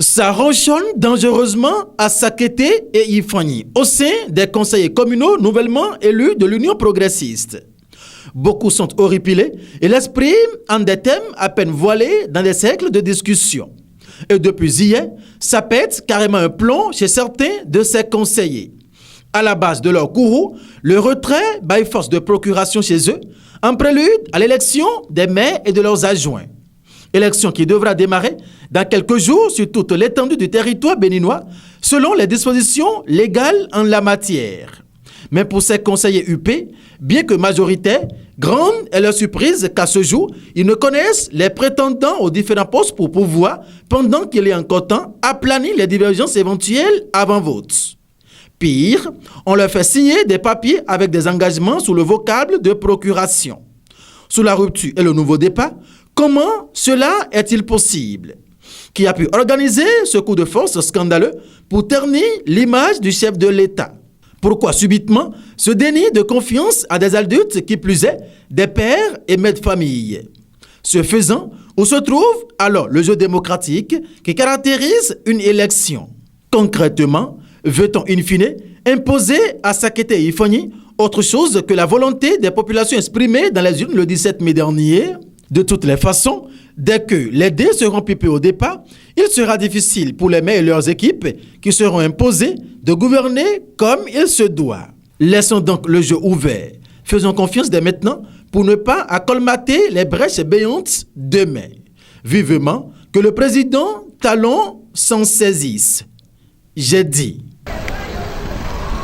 Ça ronchonne dangereusement à Sakété et Ifani, au sein des conseillers communaux nouvellement élus de l'Union progressiste. Beaucoup sont horripilés et l'expriment en des thèmes à peine voilés dans des cercles de discussion. Et depuis hier, ça pète carrément un plomb chez certains de ces conseillers. À la base de leur courroux, le retrait by force de procuration chez eux, en prélude à l'élection des maires et de leurs adjoints. Élection qui devra démarrer dans quelques jours sur toute l'étendue du territoire béninois, selon les dispositions légales en la matière. Mais pour ces conseillers UP, bien que majoritaires, grande est leur surprise qu'à ce jour, ils ne connaissent les prétendants aux différents postes pour pouvoir, pendant qu'il est encore temps, aplanir les divergences éventuelles avant vote. Pire, on leur fait signer des papiers avec des engagements sous le vocable de procuration. Sous la rupture et le nouveau départ, comment cela est-il possible? Qui a pu organiser ce coup de force scandaleux pour ternir l'image du chef de l'État? Pourquoi subitement ce déni de confiance à des adultes qui plus est, des pères et mères de famille? Ce faisant, où se trouve alors le jeu démocratique qui caractérise une élection? Concrètement, veut-on in fine imposer à Sakété et Ifani autre chose que la volonté des populations exprimée dans les urnes le 17 mai dernier? De toutes les façons, dès que les dés seront pipés au départ, il sera difficile pour les maires et leurs équipes qui seront imposés de gouverner comme il se doit. Laissons donc le jeu ouvert. Faisons confiance dès maintenant pour ne pas colmater les brèches béantes demain. Vivement que le président Talon s'en saisisse. J'ai dit.